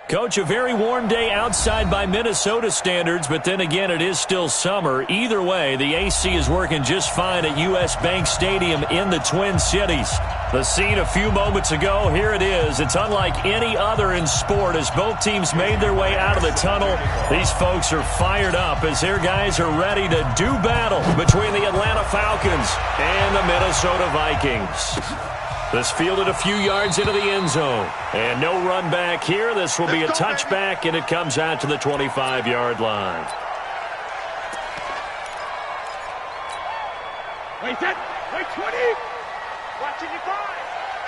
Coach, a very warm day outside by Minnesota standards, but then again, it is still summer. Either way, the AC is working just fine at U.S. Bank Stadium in the Twin Cities. The scene a few moments ago, here it is. It's unlike any other in sport as both teams made their way out of the tunnel. These folks are fired up as their guys are ready to do battle between the Atlanta Falcons and the Minnesota Vikings. This fielded a few yards into the end zone. And no run back here. This will be a touchback, and it comes out to the 25-yard line. Wait, 20. Watching your five.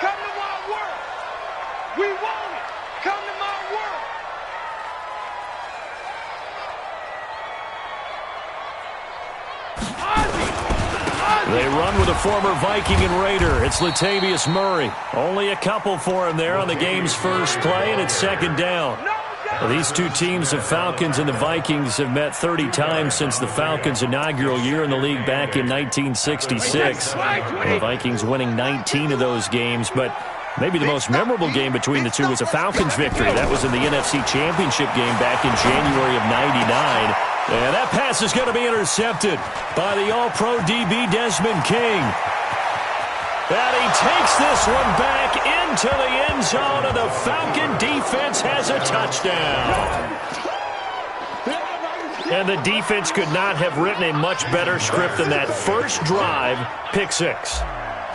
Come to my world. We want it. Come to my world. They run with a former Viking and Raider. It's Latavius Murray. Only a couple for him there on the game's first play, and it's second down. Well, these two teams, the Falcons and the Vikings, have met 30 times since the Falcons' inaugural year in the league back in 1966. The Vikings winning 19 of those games, but maybe the most memorable game between the two was a Falcons victory. That was in the NFC Championship game back in January of '99. And that pass is going to be intercepted by the All-Pro DB Desmond King. And he takes this one back into the end zone, and the Falcon defense has a touchdown. And the defense could not have written a much better script than that first drive, pick six.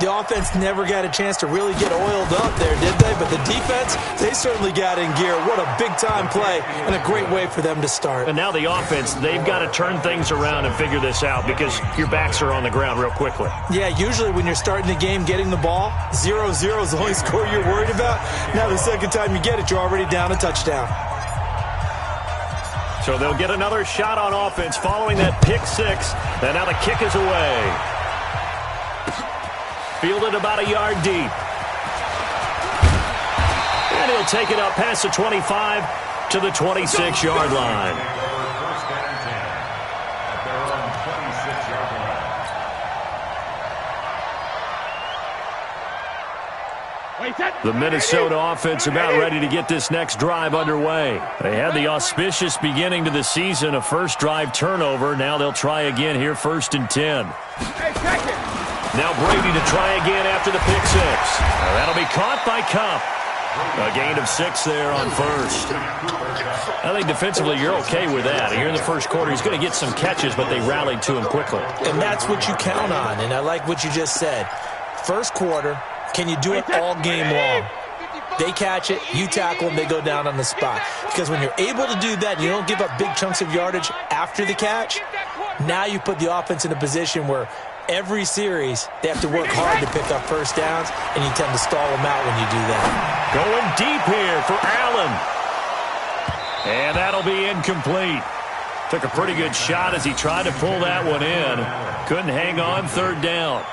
The offense never got a chance to really get oiled up there, did they? But the defense, they certainly got in gear. What a big-time play and a great way for them to start. And now the offense, they've got to turn things around and figure this out because your backs are on the ground real quickly. Yeah, usually when you're starting the game, getting the ball, 0-0 is the only score you're worried about. Now the second time you get it, you're already down a touchdown. So they'll get another shot on offense following that pick six. And now the kick is away. Fielded about a yard deep. And he'll take it up past the 25 to the 26-yard line. The Minnesota offense about ready to get this next drive underway. They had the auspicious beginning to the season, a first drive turnover. Now they'll try again here, 1st and 10. Now Brady to try again after the pick six. That'll be caught by Cup. A gain of 6 there on first. I think defensively you're okay with that. Here in the first quarter, he's going to get some catches, but they rallied to him quickly. And that's what you count on, and I like what you just said. First quarter, can you do it all game long? They catch it, you tackle them, they go down on the spot. Because when you're able to do that, you don't give up big chunks of yardage after the catch, now you put the offense in a position where every series, they have to work hard to pick up first downs, and you tend to stall them out when you do that. Going deep here for Allen. And that'll be incomplete. Took a pretty good shot as he tried to pull that one in. Couldn't hang on, 3rd down.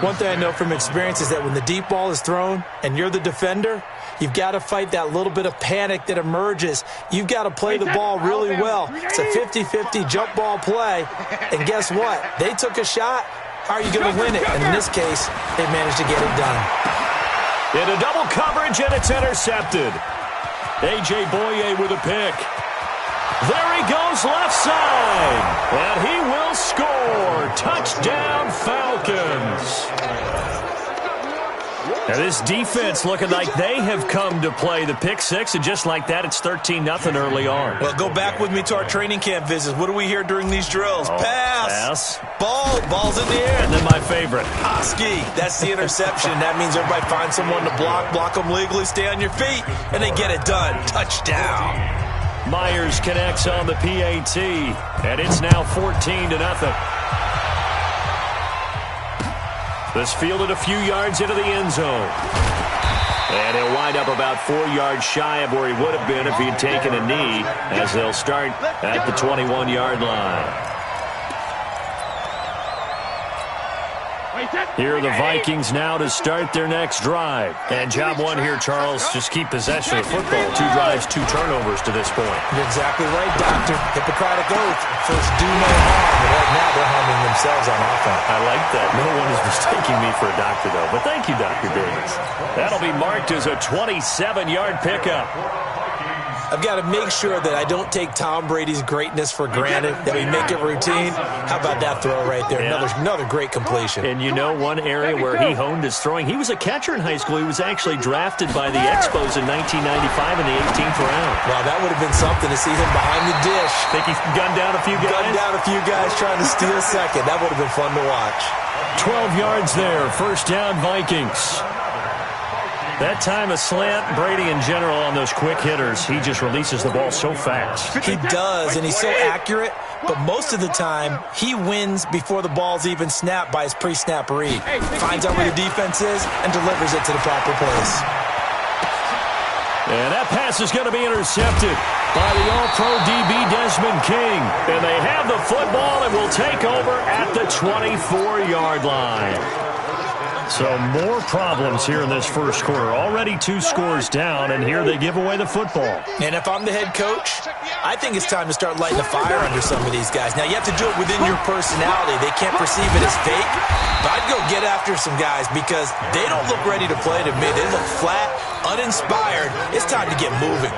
One thing I know from experience is that when the deep ball is thrown and you're the defender, you've got to fight that little bit of panic that emerges. You've got to play the ball really well. It's a 50-50 jump ball play. And guess what? They took a shot. How are you going to win it? And in this case, they managed to get it done. Into double coverage, and it's intercepted. A.J. Boye with a pick. There he goes left side. And he will score. Touchdown, Falcons. Now this defense looking like they have come to play the pick six, and just like that, it's 13-0 early on. Well, go back with me to our training camp visits. What do we hear during these drills? Pass. Ball's in the air. And then my favorite. Hosky. That's the interception. That means everybody finds someone to block them legally, stay on your feet, and they get it done. Touchdown. Myers connects on the PAT, and it's now 14-0. This fielded a few yards into the end zone. And he'll wind up about 4 yards shy of where he would have been if he had taken a knee, as they'll start at the 21-yard line. Here are the Vikings now to start their next drive. And job one here, Charles, just keep possession of the football. 2 drives, 2 turnovers to this point. You're exactly right, Doctor. Hippocratic oath. First, do no harm. And right now, they're harming themselves on offense. I like that. No one is mistaking me for a doctor, though. But thank you, Dr. Davis. That'll be marked as a 27-yard pickup. I've got to make sure that I don't take Tom Brady's greatness for granted, that we make it routine. How about that throw right there? Yeah. Another great completion. And you know one area where he honed his throwing? He was a catcher in high school. He was actually drafted by the Expos in 1995 in the 18th round. Wow, that would have been something to see him behind the dish. Think he gunned down a few guys? Gunned down a few guys trying to steal second. That would have been fun to watch. 12 yards there. First down, Vikings. That time a slant, Brady in general on those quick hitters, he just releases the ball so fast. He does, and he's so accurate, but most of the time he wins before the ball's even snapped by his pre-snap read. Finds out where the defense is and delivers it to the proper place. And that pass is going to be intercepted by the All-Pro DB Desmond King. And they have the football and will take over at the 24-yard line. So more problems here in this first quarter. Already 2 scores down, and here they give away the football. And if I'm the head coach, I think it's time to start lighting a fire under some of these guys. Now, you have to do it within your personality. They can't perceive it as fake. But I'd go get after some guys because they don't look ready to play to me. They look flat, uninspired. It's time to get moving.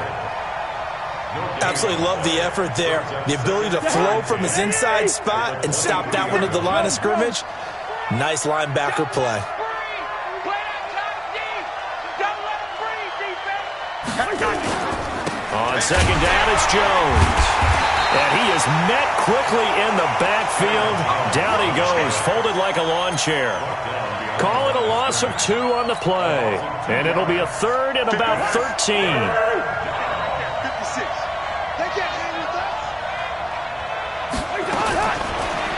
Absolutely love the effort there. The ability to flow from his inside spot and stop that one at the line of scrimmage. Nice linebacker play. On second down, it's Jones. And he is met quickly in the backfield. Down he goes, folded like a lawn chair. Call it a loss of 2 on the play. And it'll be a third and about 13.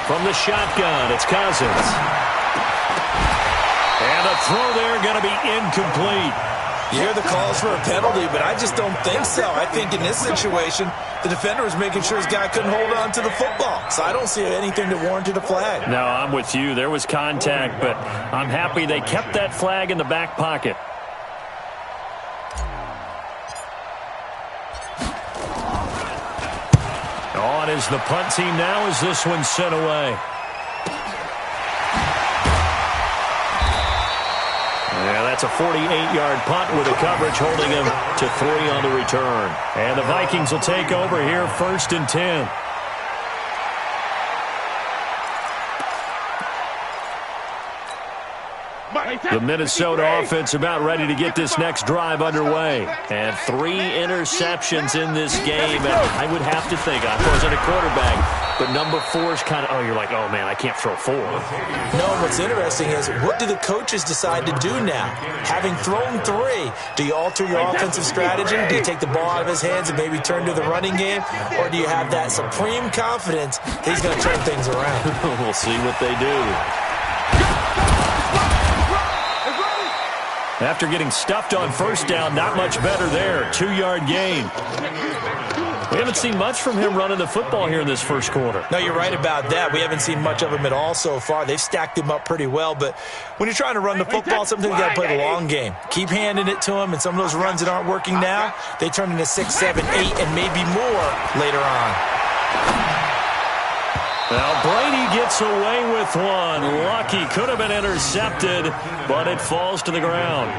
From the shotgun, it's Cousins. And a throw there going to be incomplete. You hear the calls for a penalty, but I just don't think so. I think in this situation, the defender was making sure his guy couldn't hold on to the football. So I don't see anything that warranted a flag. No, I'm with you. There was contact, but I'm happy they kept that flag in the back pocket. On is the punt team now as this one's sent away. Yeah, that's a 48-yard punt with a coverage holding him to 3 on the return. And the Vikings will take over here, 1st and 10. The Minnesota offense about ready to get this next drive underway. And 3 interceptions in this game. And I would have to think, I wasn't a quarterback, but number 4 is kind of, oh, you're like, oh, man, I can't throw 4. No, what's interesting is, what do the coaches decide to do now? Having thrown 3, do you alter your offensive strategy? Do you take the ball out of his hands and maybe turn to the running game? Or do you have that supreme confidence that he's going to turn things around? We'll see what they do. After getting stuffed on first down, not much better there. 2-yard gain. We haven't seen much from him running the football here in this first quarter. No, you're right about that. We haven't seen much of him at all so far. They've stacked him up pretty well, but when you're trying to run the football, sometimes you got to play the long game. Keep handing it to him, and some of those runs that aren't working now, they turn into 6, 7, 8, and maybe more later on. Now, Brady gets away with one. Lucky. Could have been intercepted, but it falls to the ground.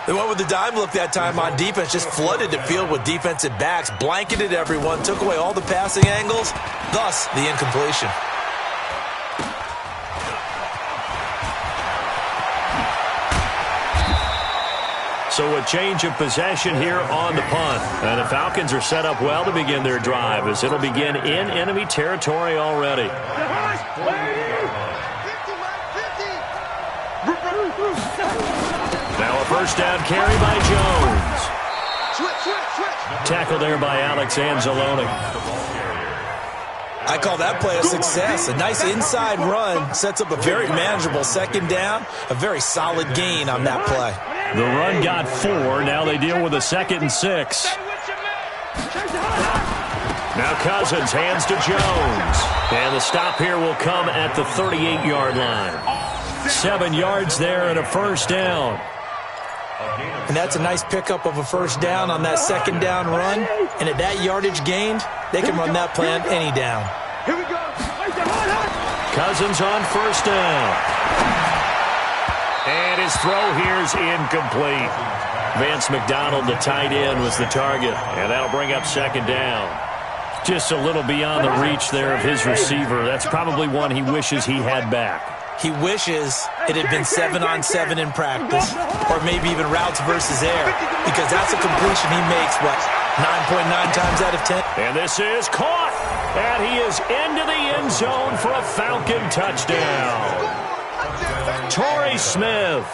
They went with the dime look that time on defense, just flooded the field with defensive backs, blanketed everyone, took away all the passing angles, thus the incompletion. So a change of possession here on the punt. And the Falcons are set up well to begin their drive as it'll begin in enemy territory already. Now a first down carry by Jones. Tackle there by Alex Anzalone. I call that play a success. A nice inside run sets up a very manageable second down. A very solid gain on that play. The run got 4. Now they deal with a 2nd and 6. Now Cousins hands to Jones. And the stop here will come at the 38-yard line. 7 yards there and a first down. And that's a nice pickup of a first down on that second down run. And at that yardage gained, they can run that play on any down. Cousins on first down. And his throw here is incomplete. Vance McDonald, the tight end, was the target, and that'll bring up second down. Just a little beyond the reach there of his receiver. That's probably one he wishes he had back. He wishes it had been 7-on-7 in practice, or maybe even routes versus air, because that's a completion he makes, 9.9 times out of 10. And this is caught, and he is into the end zone for a Falcon touchdown. Torrey Smith,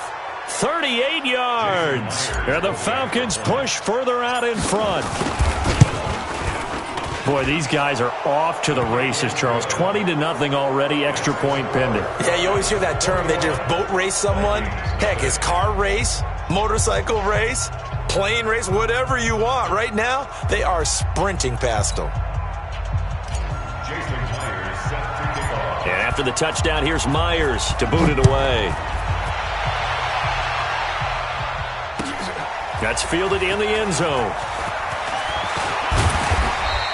38 yards, and the Falcons push further out in front. Boy, these guys are off to the races, Charles. 20-0 already, extra point pending. Yeah, you always hear that term. They just boat race someone. Heck, it's car race, motorcycle race, plane race, whatever you want. Right now, they are sprinting past them. And after the touchdown, here's Myers to boot it away. That's fielded in the end zone.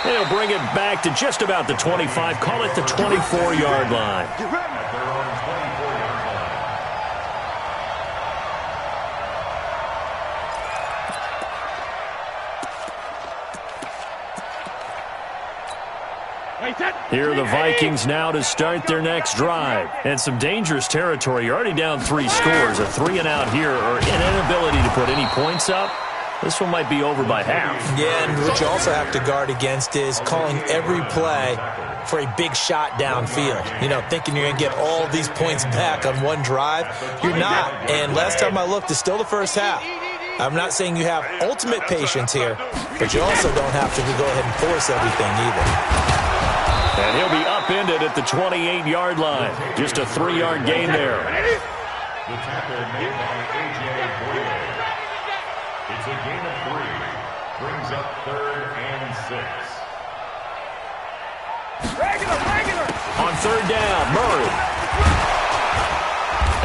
They'll bring it back to just about the 25. Call it the 24-yard line. Here are the Vikings now to start their next drive. And some dangerous territory. You're already down 3 scores. A 3-and-out here, or an inability to put any points up. This one might be over by half. Yeah, and what you also have to guard against is calling every play for a big shot downfield. You know, thinking you're going to get all these points back on one drive. You're not. And last time I looked, it's still the first half. I'm not saying you have ultimate patience here, but you also don't have to go ahead and force everything either. And he'll be upended at the 28-yard line. Just a 3-yard gain there. The tackle made by A.J. Boyer. It's a gain of 3. Brings up 3rd and 6. Regular. On 3rd down, Murray.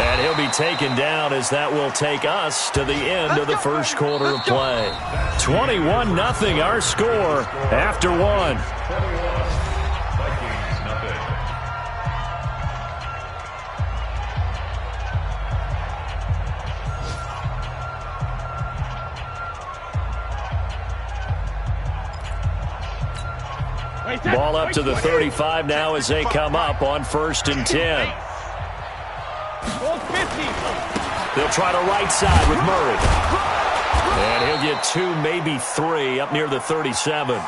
And he'll be taken down as that will take us to the end of the first quarter of play. 21-0 our score after 1. Ball up to the 35 now as they come up on 1st and 10. They'll try to right side with Murray. And he'll get 2, maybe 3 up near the 37. Well,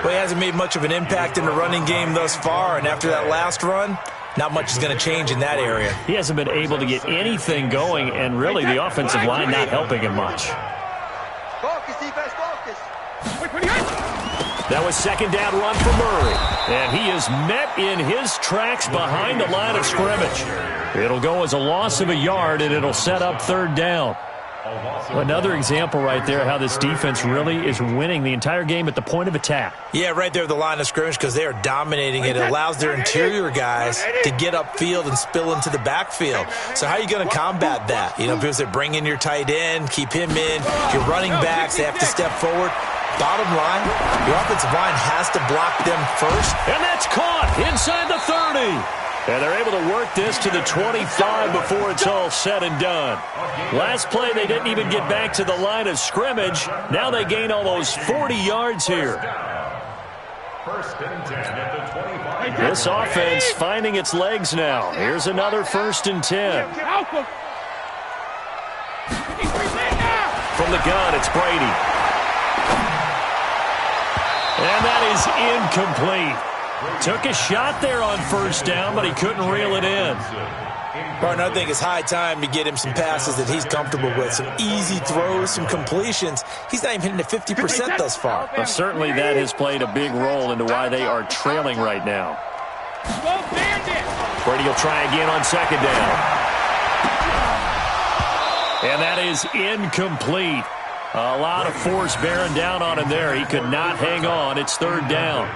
he hasn't made much of an impact in the running game thus far, and after that last run, not much is going to change in that area. He hasn't been able to get anything going, and really the offensive line not helping him much. Focus, defense, focus. That was 2nd down run for Murray. And he is met in his tracks behind the line of scrimmage. It'll go as a loss of a yard, and it'll set up 3rd down. Another example right there how this defense really is winning the entire game at the point of attack. Yeah, right there at the line of scrimmage because they are dominating it. It allows their interior guys to get upfield and spill into the backfield. So how are you going to combat that? You know, because they bring in your tight end, keep him in. Your running backs, they have to step forward. Bottom line, your offensive line has to block them first. And that's caught inside the 30. And they're able to work this to the 25 before it's all said and done. Last play, they didn't even get back to the line of scrimmage. Now they gain almost 40 yards here. 1st and 10 at the 25. This offense finding its legs now. Here's another 1st and 10. From the gun, it's Brady. And that is incomplete. Took a shot there on 1st down, but he couldn't reel it in. Martin, I think it's high time to get him some passes that he's comfortable with. Some easy throws, some completions. He's not even hitting at 50% thus far. Well, certainly that has played a big role into why they are trailing right now. Brady will try again on 2nd down. And that is incomplete. A lot of force bearing down on him there. He could not hang on. It's 3rd down.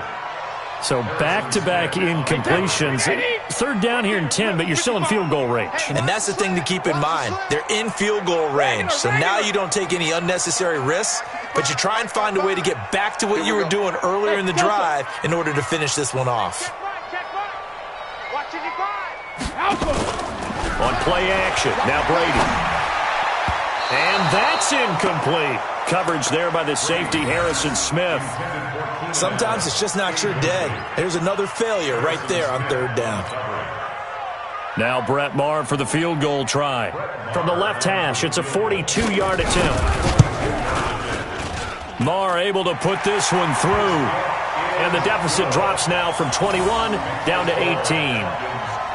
So back-to-back incompletions. 3rd down here in 10, but you're still in field goal range. And that's the thing to keep in mind. They're in field goal range. So now you don't take any unnecessary risks, but you try and find a way to get back to what you were doing earlier in the drive in order to finish this one off. On play action, now Brady. And that's incomplete. Coverage there by the safety, Harrison Smith. Sometimes it's just not your day. Here's another failure right there on third down. Now Brett Maher for the field goal try. From the left hash, it's a 42-yard attempt. Maher able to put this one through. And the deficit drops now from 21 down to 18.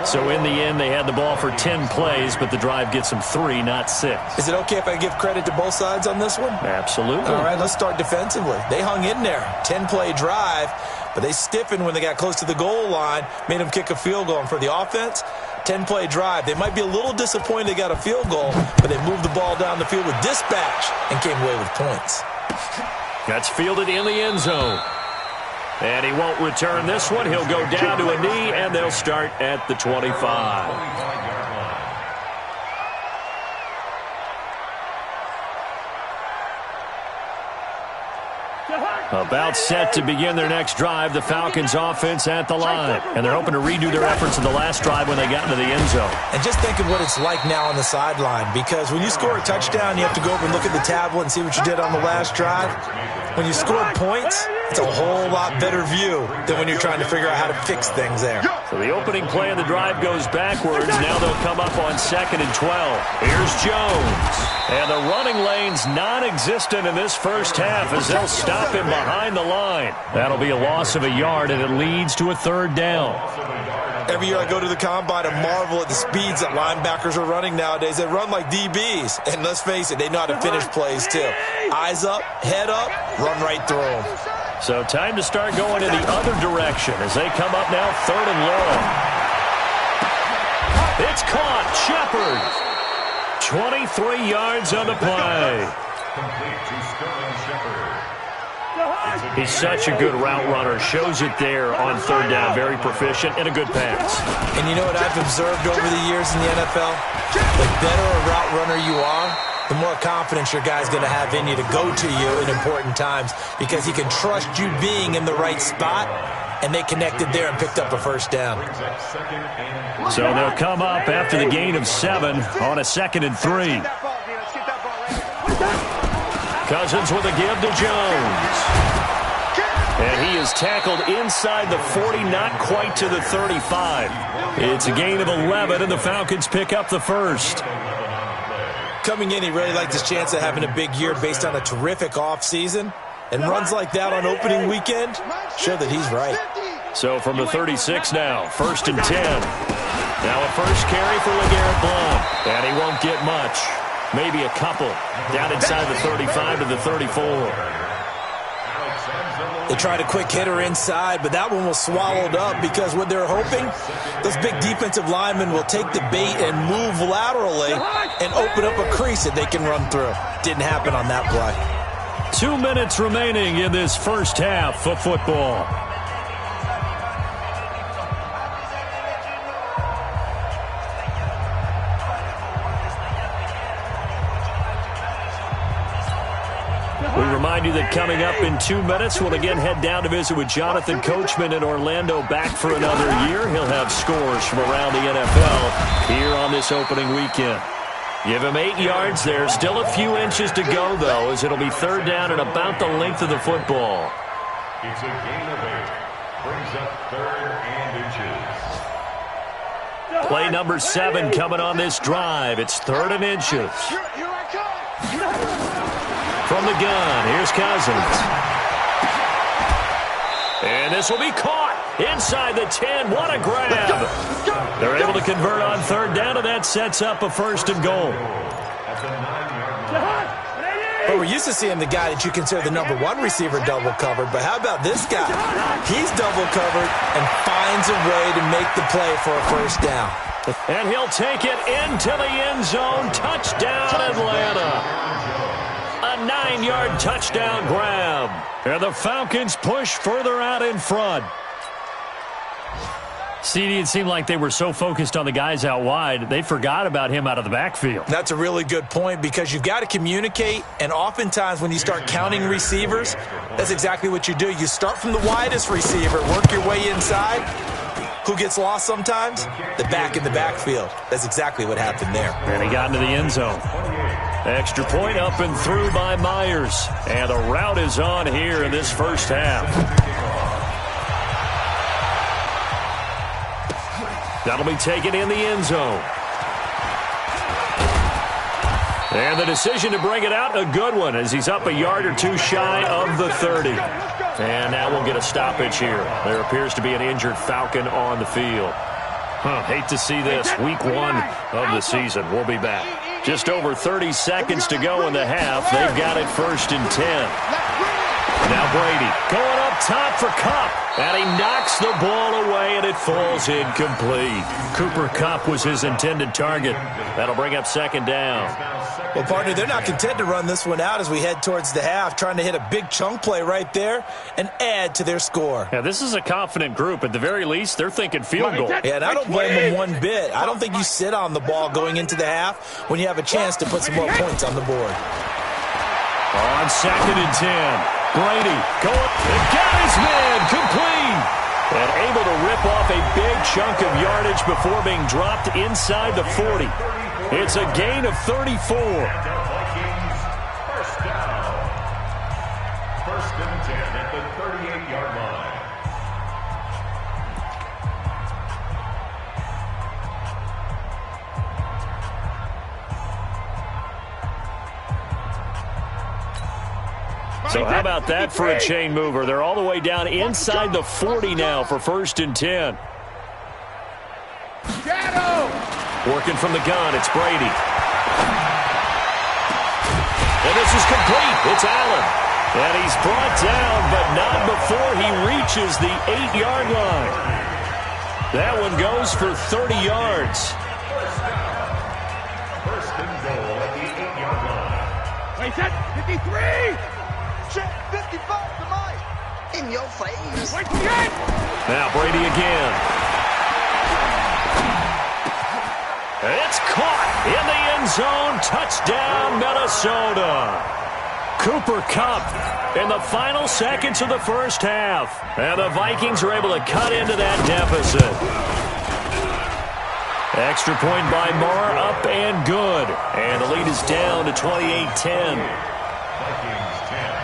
So in the end, they had the ball for 10 plays, but the drive gets them 3, not 6. Is it okay if I give credit to both sides on this one? Absolutely. All right, let's start defensively. They hung in there. 10-play drive, but they stiffened when they got close to the goal line, made them kick a field goal. And for the offense, 10-play drive. They might be a little disappointed they got a field goal, but they moved the ball down the field with dispatch and came away with points. That's fielded in the end zone. And he won't return this one. He'll go down to a knee, and they'll start at the 25. About set to begin their next drive, the Falcons offense at the line. And they're hoping to redo their efforts in the last drive when they got into the end zone. And just think of what it's like now on the sideline, because when you score a touchdown, you have to go over and look at the tablet and see what you did on the last drive. When you score points, it's a whole lot better view than when you're trying to figure out how to fix things there. So the opening play of the drive goes backwards. Now they'll come up on 2nd and 12. Here's Jones. And the running lane's non-existent in this first half as they'll stop him behind the line. That'll be a loss of a yard, and it leads to a 3rd down. Every year I go to the combine and marvel at the speeds that linebackers are running nowadays. They run like DBs. And let's face it, they know how to finish plays too. Eyes up, head up, run right through them. So time to start going in the other direction as they come up now 3rd and long. It's caught. Shepard. 23 yards on the play. Complete to Sterling Shepard. He's such a good route runner. Shows it there on 3rd down. Very proficient and a good pass. And you know what I've observed over the years in the NFL? The better a route runner you are, the more confidence your guy's going to have in you to go to you in important times, because he can trust you being in the right spot, and they connected there and picked up a 1st down. So they'll come up after the gain of 7 on a 2nd and 3. Cousins with a give to Jones. And he is tackled inside the 40, not quite to the 35. It's a gain of 11, and the Falcons pick up the 1st. Coming in, he really liked his chance of having a big year based on a terrific offseason. And runs like that on opening weekend show that he's right. So from the 36 now, 1st and 10. Now a first carry for LeGarrette Blount. And he won't get much. Maybe a couple. Down inside the 35 to the 34. They tried a quick hitter inside, but that one was swallowed up because what they're hoping, those big defensive linemen will take the bait and move laterally and open up a crease that they can run through. Didn't happen on that play. 2 minutes remaining in this first half of football. We remind you that coming up in 2 minutes, we'll again head down to visit with Jonathan Coachman in Orlando, back for another year. He'll have scores from around the NFL here on this opening weekend. Give him 8 yards there. Still a few inches to go, though, as it'll be 3rd down and about the length of the football. It's a gain of 8. Brings up 3rd and inches. Play number 7 coming on this drive. It's 3rd and inches. From the gun, here's Cousins. And this will be caught inside the 10. What a grab. They're able to convert on 3rd down, and that sets up a 1st and goal. Well, we're used to seeing the guy that you consider the number 1 receiver double covered, but how about this guy? He's double covered and finds a way to make the play for a 1st down. And he'll take it into the end zone. Touchdown, Atlanta. A 9-yard touchdown grab. And the Falcons push further out in front. CD, it seemed like they were so focused on the guys out wide, they forgot about him out of the backfield. That's a really good point, because you've got to communicate, and oftentimes when you start counting receivers, that's exactly what you do. You start from the widest receiver, work your way inside. Who gets lost sometimes? The back in the backfield. That's exactly what happened there. And he got into the end zone. Extra point up and through by Myers. And the rout is on here in this first half. That'll be taken in the end zone. And the decision to bring it out, a good one, as he's up a yard or two shy of the 30. And now we'll get a stoppage here. There appears to be an injured Falcon on the field. Hate to see this. Week 1 of the season. We'll be back. Just over 30 seconds to go in the half. They've got it 1st and 10. Now Brady going up top for Kupp. And he knocks the ball away, and it falls incomplete. Cooper Kupp was his intended target. That'll bring up 2nd down. Well, partner, they're not content to run this one out as we head towards the half, trying to hit a big chunk play right there and add to their score. Yeah, this is a confident group. At the very least, they're thinking field goal. Yeah, and I don't blame them one bit. I don't think you sit on the ball going into the half when you have a chance to put some more points on the board. On 2nd and 10. Brady going and got his man complete. And able to rip off a big chunk of yardage before being dropped inside the 40. It's a gain of 34. Vikings, 1st down. 1st and 10 at the 38-yard line. So how about that for a chain mover? They're all the way down inside the 40 now for 1st and 10. Working from the gun, it's Brady. And this is complete. It's Allen. And he's brought down, but not before he reaches the 8-yard line. That one goes for 30 yards. 1st and goal at the 8-yard line. Wait, that 53. Check 55 to Mike. In your face. Now Brady again. It's caught in the end zone. Touchdown, Minnesota. Cooper Kupp in the final seconds of the first half. And the Vikings are able to cut into that deficit. Extra point by Marr, up and good. And the lead is down to 28-10. Vikings 10.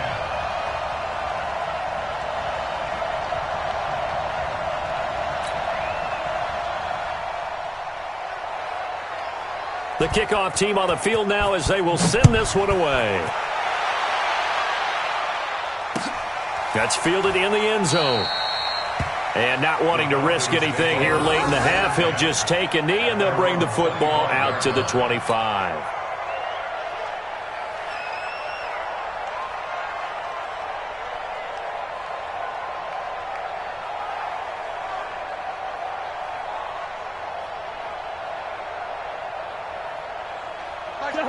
The kickoff team on the field now as they will send this one away. That's fielded in the end zone. And not wanting to risk anything here late in the half, he'll just take a knee and they'll bring the football out to the 25.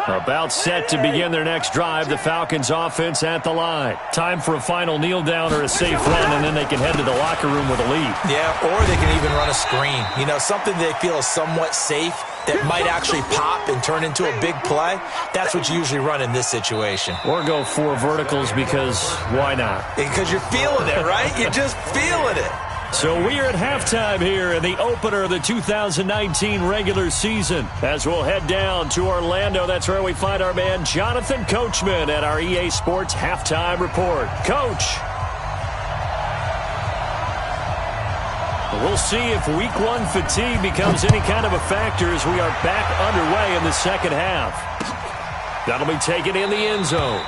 About set to begin their next drive, the Falcons offense at the line. Time for a final kneel down or a safe run, and then they can head to the locker room with a lead. Yeah, or they can even run a screen. You know, something they feel is somewhat safe that might actually pop and turn into a big play. That's what you usually run in this situation. Or go 4 verticals because why not? Because you're feeling it, right? You're just feeling it. So we are at halftime here in the opener of the 2019 regular season. As we'll head down to Orlando, that's where we find our man Jonathan Coachman at our EA Sports Halftime Report. Coach. We'll see if Week 1 fatigue becomes any kind of a factor as we are back underway in the second half. That'll be taken in the end zone.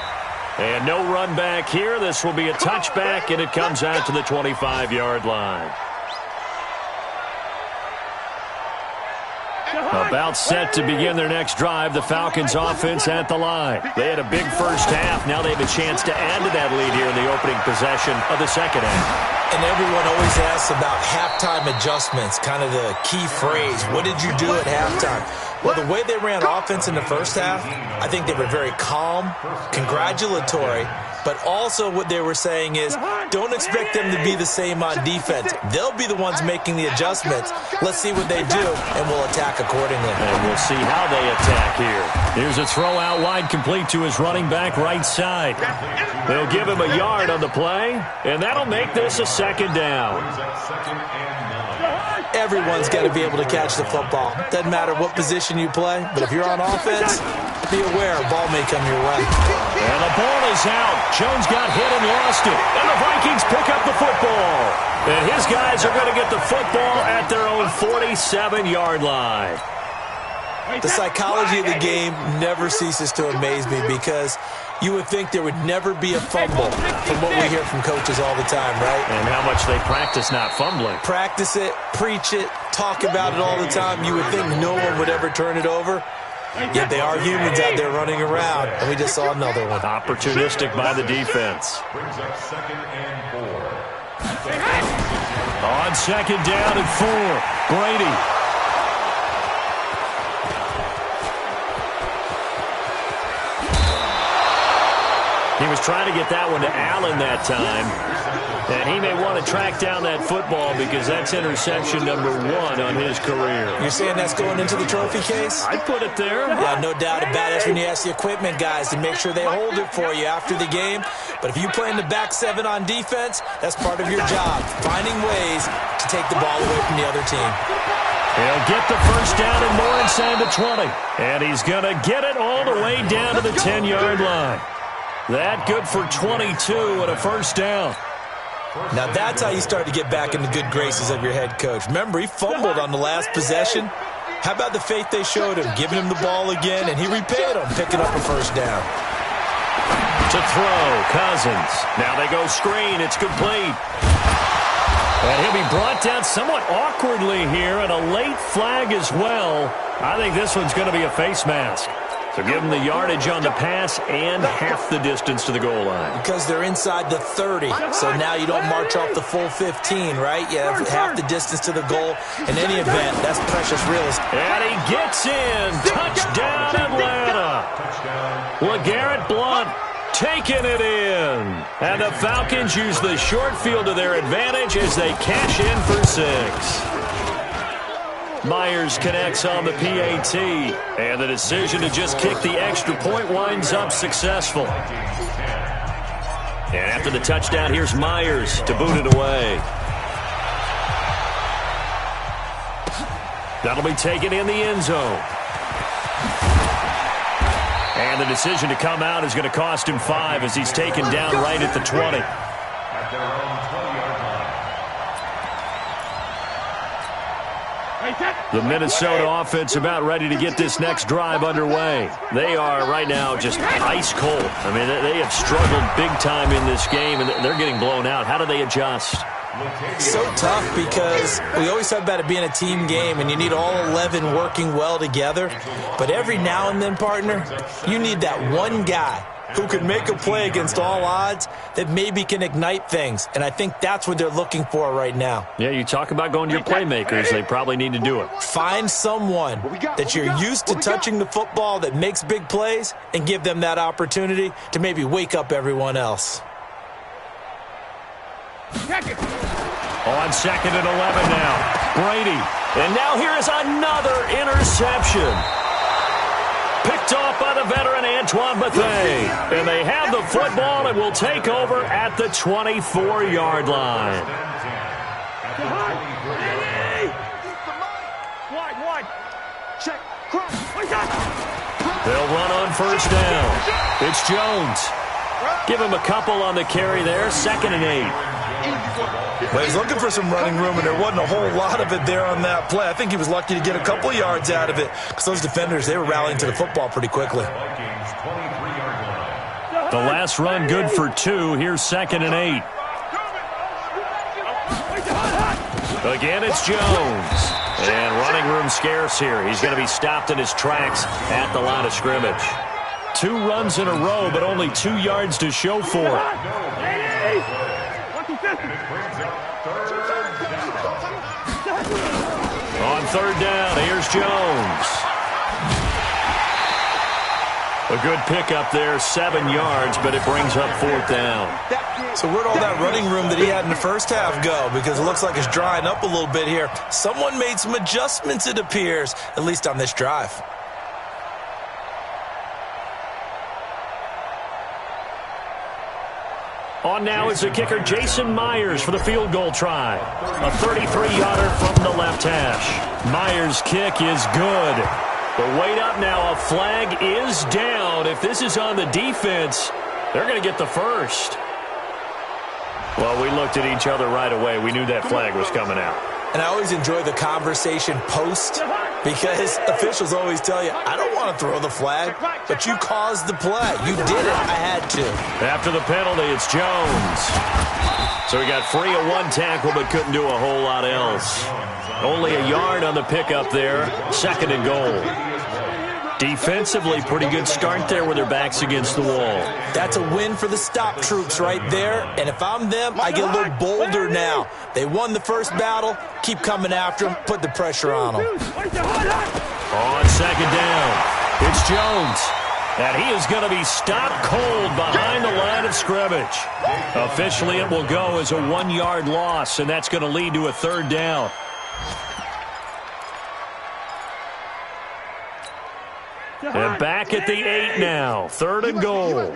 And no run back here. This will be a touchback, and it comes out to the 25-yard line. About set to begin their next drive, the Falcons offense at the line. They had a big first half. Now they have a chance to add to that lead here in the opening possession of the second half. And everyone always asks about halftime adjustments, kind of the key phrase. What did you do at halftime? Well, the way they ran offense in the first half, I think they were very calm, congratulatory, but also what they were saying is don't expect them to be the same on defense. They'll be the ones making the adjustments. Let's see what they do, and we'll attack accordingly. And we'll see how they attack here. Here's a throw out wide, complete to his running back right side. They'll give him a yard on the play, and that'll make this a second down. Yeah, Everyone's got to be able to catch the football. Doesn't matter what position you play, but if you're on offense, be aware a ball may come your way. And the ball is out. Jones got hit and lost it. And the Vikings pick up the football. And his guys are going to get the football at their own 47-yard line. The psychology of the game never ceases to amaze me because you would think there would never be a fumble from what we hear from coaches all the time, right? And how much they practice not fumbling. Practice it, preach it, talk about it all the time. You would think no one would ever turn it over. Yet they are humans out there running around, and we just saw another one. Opportunistic by the defense. Brings up 2nd and 4. On 2nd down and 4, Brady. He was trying to get that one to Allen that time. And he may want to track down that football because that's interception number 1 on his career. You're saying that's going into the trophy case? I'd put it there. Yeah, no doubt about it. That's when you ask the equipment guys to make sure they hold it for you after the game. But if you play in the back 7 on defense, that's part of your job, finding ways to take the ball away from the other team. He'll get the first down and more inside the 20. And he's going to get it all the way down to the 10-yard line. That good for 22 and a first down. Now that's how you start to get back in the good graces of your head coach. Remember, he fumbled on the last possession. How about the faith they showed him, giving him the ball again, and he repaid him, picking up a first down. To throw, Cousins. Now they go screen. It's complete. And he'll be brought down somewhat awkwardly here, and a late flag as well. I think this one's going to be a face mask. So give them the yardage on the pass and half the distance to the goal line. Because they're inside the 30, so now you don't march off the full 15, right? You have half the distance to the goal. In any event, that's precious real estate. And he gets in. Touchdown, Atlanta. LeGarrette Blount taking it in. And the Falcons use the short field to their advantage as they cash in for 6. Myers connects on the PAT, and the decision to just kick the extra point winds up successful. And after the touchdown, here's Myers to boot it away. That'll be taken in the end zone. And the decision to come out is going to cost him 5 as he's taken down right at the 20. At their own 20-yard line. The Minnesota offense about ready to get this next drive underway. They are right now just ice cold. I mean, they have struggled big time in this game, and they're getting blown out. How do they adjust? So tough because we always talk about it being a team game, and you need all 11 working well together. But every now and then, partner, you need that one guy who can make a play against all odds that maybe can ignite things. And I think that's what they're looking for right now. Yeah, you talk about going to your playmakers. They probably need to do it. Find someone that you're used to touching the football that makes big plays and give them that opportunity to maybe wake up everyone else. On 2nd and 11 now. Brady. And now here is another interception. Picked off by the veteran Antoine Bethea. And they have the football and will take over at the 24-yard line. Wide. Check. They'll run on first down. It's Jones. Give him a couple on the carry there. 2nd and 8. Well, he's looking for some running room, and there wasn't a whole lot of it there on that play. I think he was lucky to get a couple of yards out of it because those defenders, they were rallying to the football pretty quickly. The last run good for 2. Here's 2nd and 8. Again, it's Jones. And running room scarce here. He's going to be stopped in his tracks at the line of scrimmage. 2 runs in a row, but only 2 yards to show for it. On 3rd down, here's Jones. A good pickup there, 7 yards, but it brings up 4th down. So where'd all that running room that he had in the first half go? Because it looks like it's drying up a little bit here. Someone made some adjustments, it appears, at least on this drive. On now is the kicker Jason Myers for the field goal try. A 33-yarder from the left hash. Myers' kick is good. But wait up now, a flag is down. If this is on the defense, they're going to get the first. Well, we looked at each other right away. We knew that flag was coming out. And I always enjoy the conversation post because officials always tell you, I don't want to throw the flag, but you caused the play. You did it. I had to. After the penalty, it's Jones. So he got free of one tackle but couldn't do a whole lot else. Only a yard on the pickup there. 2nd and goal. Defensively, pretty good start there with their backs against the wall. That's a win for the stop troops right there. And if I'm them, I get a little bolder now. They won the first battle. Keep coming after them. Put the pressure on them. On 2nd down, it's Jones. And he is going to be stopped cold behind the line of scrimmage. Officially, it will go as a 1-yard loss, and that's going to lead to a 3rd down. And back at the 8 now. 3rd and goal.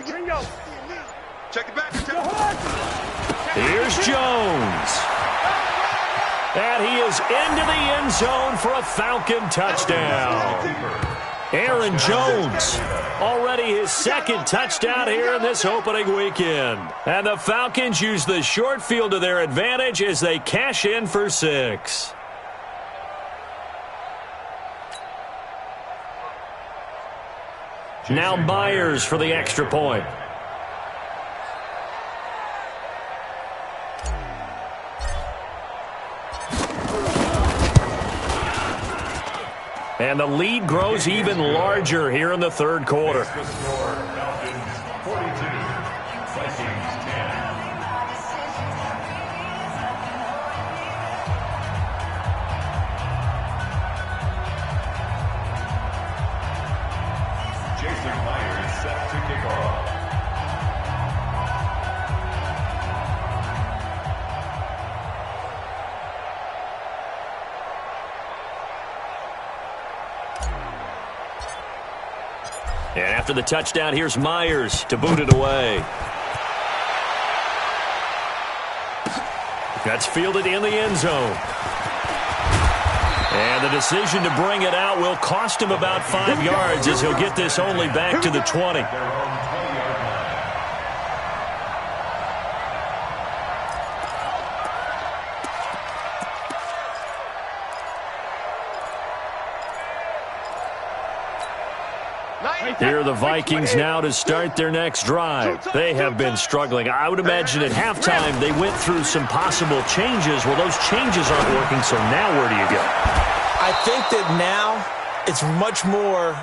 Check it back. Here's Jones. And he is into the end zone for a Falcon touchdown. Aaron Jones, already his 2nd touchdown here in this opening weekend. And the Falcons use the short field to their advantage as they cash in for 6. Now Myers for the extra point. And the lead grows even larger here in the 3rd quarter. Jason Myers set to kick off. And after the touchdown, here's Myers to boot it away. That's fielded in the end zone. And the decision to bring it out will cost him about 5 yards as he'll get this only back to the 20. Here are the Vikings now to start their next drive. They have been struggling. I would imagine at halftime they went through some possible changes. Well, those changes aren't working, so now where do you go? I think that now it's much more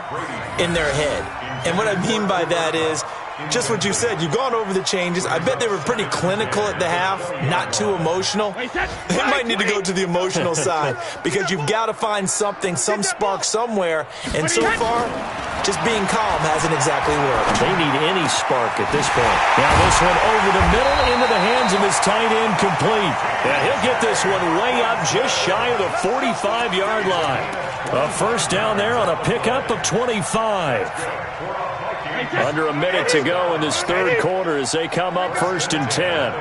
in their head. And what I mean by that is just what you said. You've gone over the changes. I bet they were pretty clinical at the half, not too emotional. They might need to go to the emotional side because you've got to find something, some spark somewhere. And so far, just being calm hasn't exactly worked. They need any spark at this point. Now this one over the middle into the hands of his tight end complete. And he'll get this one way up just shy of the 45-yard line. A 1st down there on a pickup of 25. Under a minute to go in this 3rd quarter as they come up 1st and 10.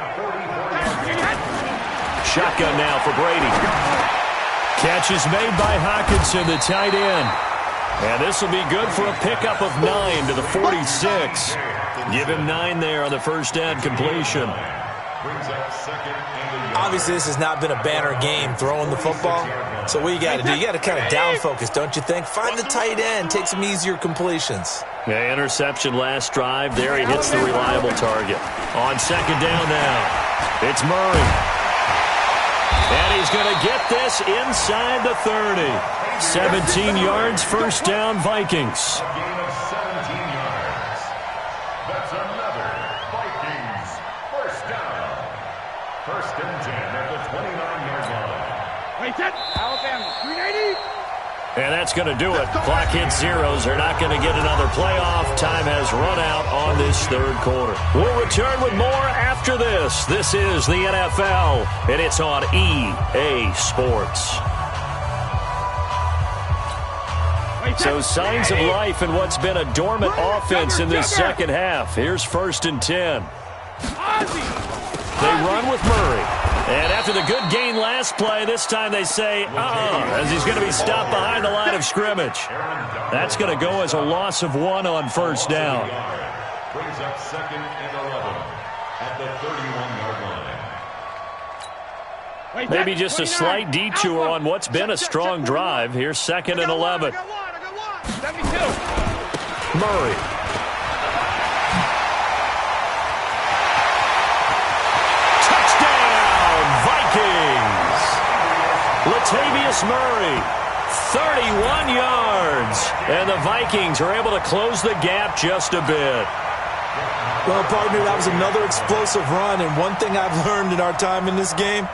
Shotgun now for Brady. Catch is made by Hockenson, the tight end. And this will be good for a pickup of 9 to the 46. Give him 9 there on the 1st down completion. Obviously, this has not been a banner game throwing the football. So what you got to do, you got to kind of down focus, don't you think? Find the tight end, take some easier completions. Yeah, interception last drive. There he hits the reliable target. On 2nd down now, it's Murray. And he's going to get this inside the 30. 17 yards, 1st down, Vikings. A gain of 17 yards. That's another Vikings 1st down. 1st and 10 at the 29-yard line. Alabama, 380. And that's going to do it. Clock hits zeros. They're not going to get another playoff. Time has run out on this 3rd quarter. We'll return with more after this. This is the NFL, and it's on EA Sports. So signs of life in what's been a dormant offense in this 2nd half. Here's 1st and 10. They run with Murray. And after the good gain last play, this time they say, as he's going to be stopped behind the line of scrimmage. That's going to go as a loss of 1 on first down. Brings up 2nd and 11 at the 31-yard line. Maybe just a slight detour on what's been a strong drive. Here's 2nd and 11. Murray. Vikings. Latavius Murray, 31 yards. And the Vikings are able to close the gap just a bit. Well, partner, that was another explosive run. And one thing I've learned in our time in this game,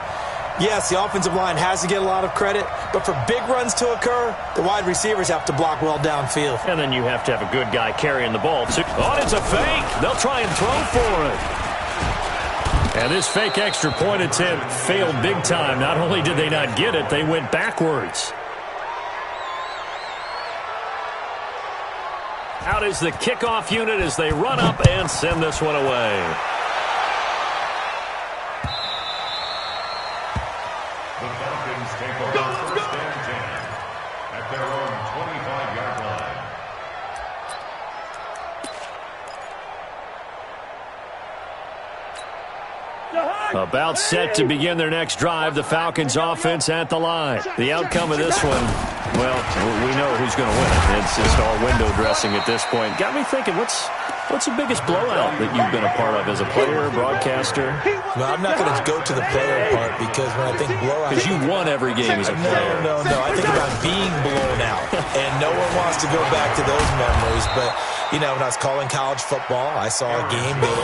yes, the offensive line has to get a lot of credit, but for big runs to occur, the wide receivers have to block well downfield. And then you have to have a good guy carrying the ball, too. Oh, it's a fake. They'll try and throw for it. And this fake extra point attempt failed big time. Not only did they not get it, they went backwards. Out is the kickoff unit as they run up and send this one away. The Falcons take over 1st and 10 at their own 25-yard line. About set to begin their next drive, the Falcons offense at the line. The outcome of this one, well, we know who's going to win it. It's just all window dressing at this point. Got me thinking, what's the biggest blowout that you've been a part of as a player, broadcaster? No, I'm not going to go to the player part because when I think blowout... Because you won every game as a player. No. I think about being blown out. And no one wants to go back to those memories. But, you know, when I was calling college football, I saw a game that,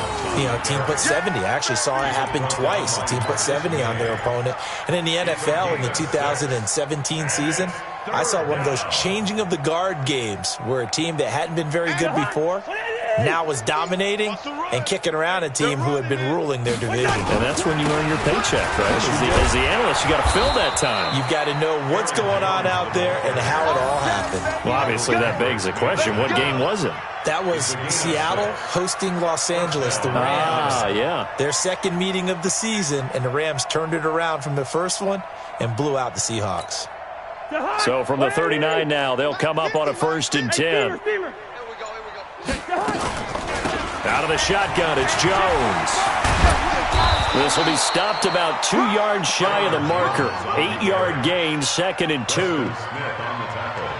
a team put 70. I actually saw it happen twice. A team put 70 on their opponent. And in the NFL, in the 2017 season, I saw one of those changing of the guard games where a team that hadn't been very good before now was dominating and kicking around a team who had been ruling their division. And that's when you earn your paycheck, right? As the analyst, you got to fill that time. You've got to know what's going on out there and how it all happened. Well, obviously that begs the question, what game was it? That was Seattle hosting Los Angeles, the Rams. Yeah. Their second meeting of the season, and the Rams turned it around from the first one and blew out the Seahawks. So from the 39 now, they'll come up on a 1st and 10. Out of the shotgun, it's Jones. This will be stopped about 2 yards shy of the marker. 8-yard gain, 2nd and 2.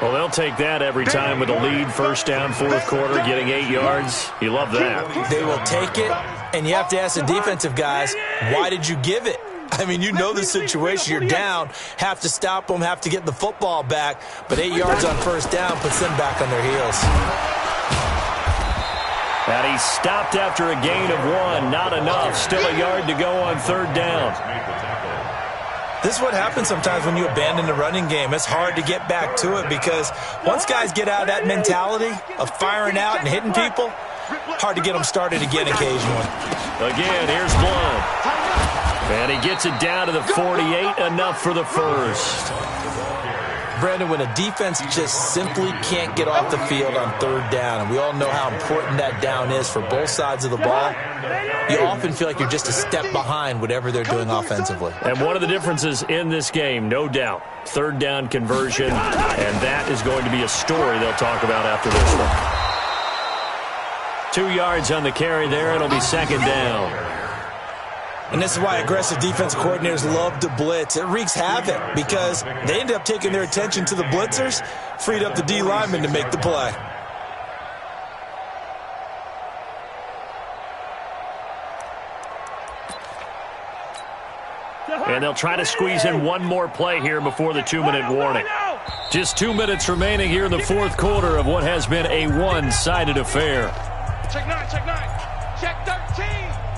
Well, they'll take that every time with a lead, 1st down, 4th quarter, getting 8 yards. You love that. They will take it, and you have to ask the defensive guys, why did you give it? I mean, you know the situation. You're down, have to stop them, have to get the football back, but 8 yards on 1st down puts them back on their heels. And he's stopped after a gain of 1. Not enough. Still a yard to go on 3rd down. This is what happens sometimes when you abandon the running game. It's hard to get back to it because once guys get out of that mentality of firing out and hitting people, hard to get them started again occasionally. Again, here's Blount. And he gets it down to the 48. Enough for the 1st. Brandon, when a defense just simply can't get off the field on 3rd down, and we all know how important that down is for both sides of the ball, you often feel like you're just a step behind whatever they're doing offensively. And one of the differences in this game, no doubt, 3rd down conversion, and that is going to be a story they'll talk about after this one. 2 yards on the carry there. It'll be 2nd down. And this is why aggressive defensive coordinators love to blitz. It wreaks havoc because they end up taking their attention to the blitzers, freed up the D lineman to make the play. And they'll try to squeeze in one more play here before the 2-minute warning. Just 2 minutes remaining here in the 4th quarter of what has been a one-sided affair. Check 9, check 9. Check 13.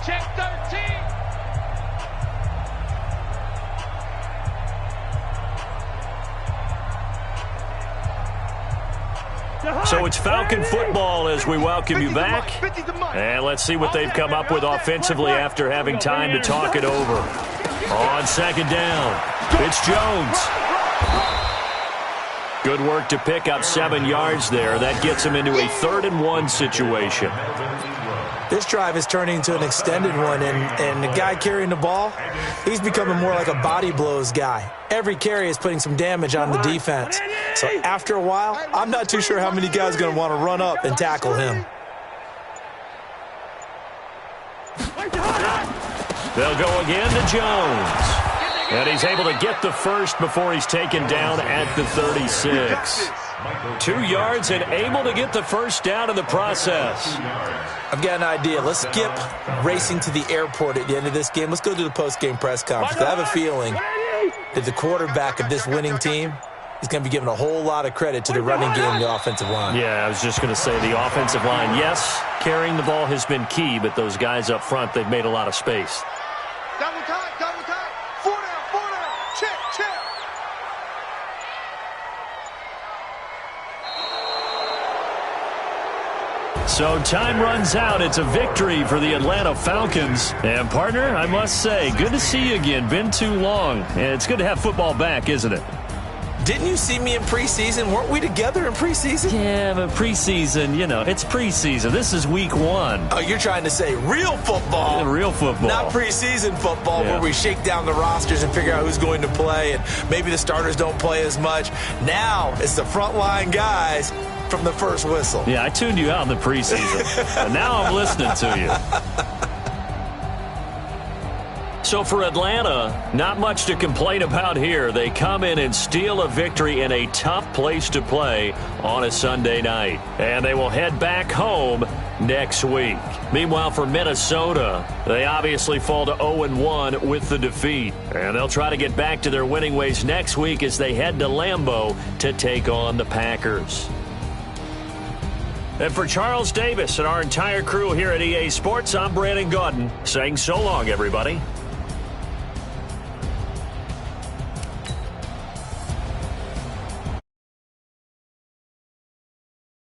Check 13. So it's Falcon football as we welcome you back. And let's see what they've come up with offensively after having time to talk it over. On 2nd down, it's Jones. Good work to pick up 7 yards there. That gets him into a 3rd and 1 situation. This drive is turning into an extended one, and the guy carrying the ball, he's becoming more like a body blows guy. Every carry is putting some damage on the defense. So after a while, I'm not too sure how many guys are going to want to run up and tackle him. They'll go again to Jones. And he's able to get the first before he's taken down at the 36. 2 yards and able to get the first down in the process. I've got an idea. Let's skip racing to the airport at the end of this game. Let's go to the post-game press conference. I have a feeling that the quarterback of this winning team is going to be giving a whole lot of credit to the running game and the offensive line. Yeah, I was just going to say the offensive line, yes, carrying the ball has been key, but those guys up front, they've made a lot of space. Double time, double time. 4 down, check, check. So time runs out. It's a victory for the Atlanta Falcons. And, partner, I must say, good to see you again. Been too long. It's good to have football back, isn't it? Didn't you see me in preseason? Weren't we together in preseason? Yeah, but preseason, you know, it's preseason. This is week 1. Oh, you're trying to say real football. Yeah, real football. Not preseason football where we shake down the rosters and figure out who's going to play, and maybe the starters don't play as much. Now it's the frontline guys from the first whistle. Yeah, I tuned you out in the preseason. And now I'm listening to you. So for Atlanta, not much to complain about here. They come in and steal a victory in a tough place to play on a Sunday night. And they will head back home next week. Meanwhile, for Minnesota, they obviously fall to 0-1 with the defeat. And they'll try to get back to their winning ways next week as they head to Lambeau to take on the Packers. And for Charles Davis and our entire crew here at EA Sports, I'm Brandon Gaudin saying so long, everybody.